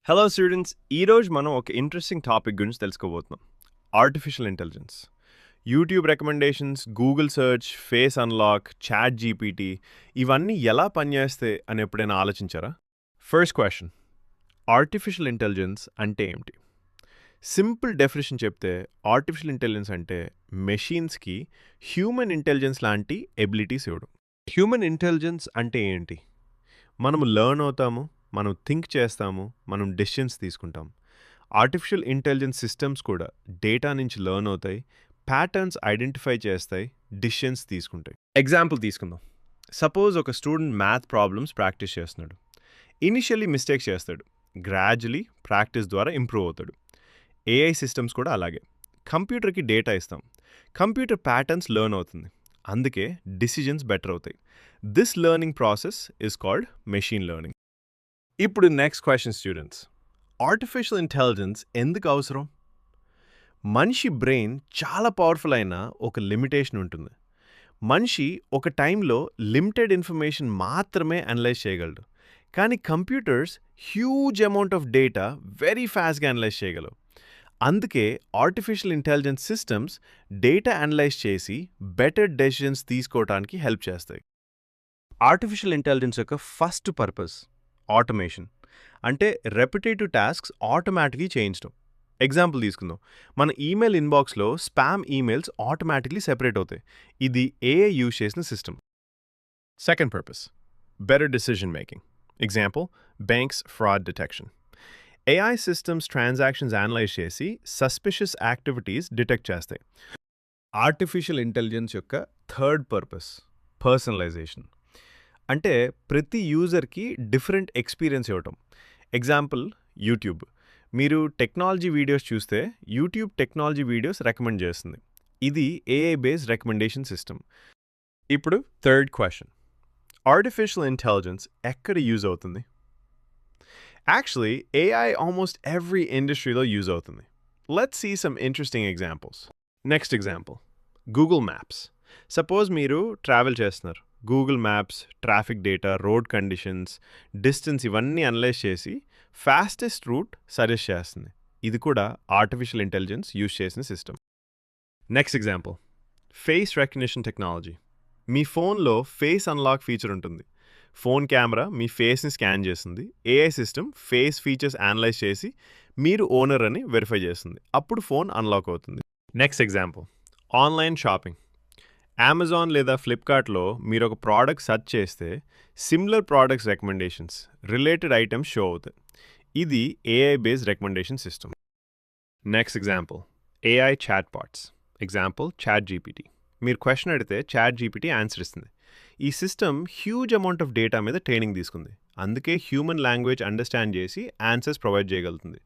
Hello students, ఈరోజు మనం ఒక ఇంట్రెస్టింగ్ టాపిక్ గురించి తెలుసుకోబోతున్నాం. Artificial intelligence. YouTube recommendations, Google search, face unlock, ChatGPT ఇవన్నీ ఎలా పనిచేస్తాయి అని ఎప్పుడైనా ఆలోచించారా? ఫస్ట్ క్వశ్చన్, ఆర్టిఫిషియల్ ఇంటెలిజెన్స్ అంటే ఏమిటి? సింపుల్ డెఫినేషన్ చెప్తే ఆర్టిఫిషియల్ ఇంటెలిజెన్స్ అంటే మెషిన్స్కి హ్యూమన్ ఇంటెలిజెన్స్ లాంటి ఎబిలిటీస్ ఇవ్వడం. హ్యూమన్ ఇంటెలిజెన్స్ అంటే ఏంటి? మనము లెర్న్ అవుతాము, మనం థింక్ చేస్తాము, మనం డెసిషన్స్ తీసుకుంటాం. ఆర్టిఫిషియల్ ఇంటెలిజెన్స్ సిస్టమ్స్ కూడా డేటా నుంచి లెర్న్ అవుతాయి, ప్యాటర్న్స్ ఐడెంటిఫై చేస్తాయి, డెసిషన్స్ తీసుకుంటాయి. ఎగ్జాంపుల్ తీసుకుందాం. సపోజ్ ఒక స్టూడెంట్ మ్యాథ్ ప్రాబ్లమ్స్ ప్రాక్టీస్ చేస్తున్నాడు. ఇనిషియల్లీ మిస్టేక్స్ చేస్తాడు, గ్రాడ్యువలీ ప్రాక్టీస్ ద్వారా ఇంప్రూవ్ అవుతాడు. ఏఐ సిస్టమ్స్ కూడా అలాగే. కంప్యూటర్కి డేటా ఇస్తాం, కంప్యూటర్ ప్యాటర్న్స్ లెర్న్ అవుతుంది, అందుకే డిసిజన్స్ బెటర్ అవుతాయి. This learning process is called machine learning. ఇప్పుడు next question students, artificial intelligence ఎందుకు అవసరం? మనిషి బ్రెయిన్ చాలా పవర్ఫుల్ అయిన ఒక లిమిటేషన్ ఉంటుంది. మనిషి ఒక టైంలో లిమిటెడ్ ఇన్ఫర్మేషన్ మాత్రమే అనలైజ్ చేయగలడు, కానీ computers huge amount of data very ఫాస్ట్గా అనలైజ్ చేయగలవు. అందుకే artificial intelligence systems data analyse చేసి బెటర్ డెసిషన్స్ తీసుకోవడానికి హెల్ప్ చేస్తాయి. ఆర్టిఫిషియల్ ఇంటెలిజెన్స్ యొక్క ఫస్ట్ పర్పస్ ఆటోమేషన్, అంటే రెపిటేటివ్ టాస్క్స్ ఆటోమేటిక్లీ చేయించడం. ఎగ్జాంపుల్ తీసుకుందాం. మన ఈమెయిల్ ఇన్బాక్స్లో స్పామ్ ఈమెయిల్స్ ఆటోమేటిక్లీ సెపరేట్ అవుతాయి. ఇది ఏఐ యూజ్ చేసిన system. Second purpose better decision making. Example banks fraud detection. AI systems transactions analyse చేసి సస్పిషియస్ యాక్టివిటీస్ డిటెక్ట్ చేస్తాయి. ఆర్టిఫిషియల్ ఇంటెలిజెన్స్ యొక్క థర్డ్ పర్పస్ పర్సనలైజేషన్, అంటే ప్రతి యూజర్కి డిఫరెంట్ ఎక్స్పీరియన్స్ ఇవ్వటం. Example YouTube. మీరు టెక్నాలజీ వీడియోస్ చూస్తే యూట్యూబ్ టెక్నాలజీ వీడియోస్ రికమెండ్ చేస్తుంది. ఇది ఏఐ బేస్డ్ రికమెండేషన్ సిస్టమ్. ఇప్పుడు థర్డ్ క్వశ్చన్, ఆర్టిఫిషియల్ ఇంటెలిజెన్స్ ఎక్కడ యూజ్ అవుతుంది? యాక్చువల్లీ ఏఐ ఆల్మోస్ట్ ఎవ్రీ ఇండస్ట్రీలో యూజ్ అవుతుంది. Let's see some interesting examples. Next example, Google Maps. Suppose మీరు ట్రావెల్ చేస్తున్నారు. Google Maps traffic data, road conditions, distance ఇవన్నీ analyse చేసి fastest route suggest చేస్తుంది. ఇది కూడా ఆర్టిఫిషియల్ ఇంటెలిజెన్స్ యూజ్ చేసిన system. Next example, face recognition technology. మీ ఫోన్లో ఫేస్ అన్లాక్ ఫీచర్ ఉంటుంది. ఫోన్ కెమెరా మీ ఫేస్ని స్కాన్ చేస్తుంది. AI system face features analyse చేసి మీరు ఓనర్ అని వెరిఫై చేస్తుంది. అప్పుడు ఫోన్ అన్లాక్ అవుతుంది. Next example, online shopping. Amazon లేదా ఫ్లిప్కార్ట్లో మీరు ఒక ప్రోడక్ట్ సెర్చ్ చేస్తే similar products recommendations, related items show అవుతాయి. ఇది AI based recommendation system. Next example, AI chatbots. Example chat GPT. మీరు క్వశ్చన్ అడిగితే చాట్ జీపీటీ ఆన్సర్ ఇస్తుంది. ఈ system huge amount of data మీద ట్రైనింగ్ తీసుకుంది, అందుకే హ్యూమన్ లాంగ్వేజ్ అండర్స్టాండ్ చేసి ఆన్సర్స్ ప్రొవైడ్ చేయగలుగుతుంది.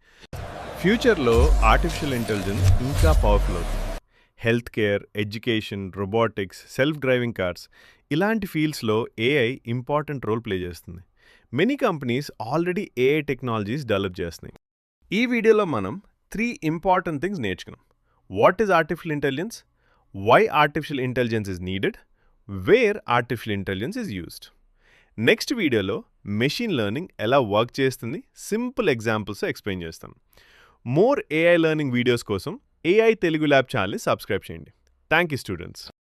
ఫ్యూచర్లో ఆర్టిఫిషియల్ ఇంటెలిజెన్స్ ఇంకా పవర్ఫుల్ అవుతుంది. Health care, education, robotics, self driving cars ఇలాంటి ఫీల్డ్స్లో ఏఐ ఇంపార్టెంట్ రోల్ ప్లే చేస్తుంది. Many companies already AI technologies develop చేస్తున్నాయి. ఈ వీడియోలో మనం 3 ఇంపార్టెంట్ థింగ్స్ నేర్చుకున్నాం. What is artificial intelligence, why artificial intelligence is needed, where artificial intelligence is used. Next వీడియోలో machine learning ఎలా వర్క్ చేస్తుంది సింపుల్ ఎగ్జాంపుల్స్ ఎక్స్ప్లెయిన్ చేస్తాను. మోర్ ఏఐ లెర్నింగ్ వీడియోస్ కోసం ఏఐ తెలుగు ల్యాబ్ ఛానల్ని సబ్స్క్రైబ్ చేయండి. Thank you students.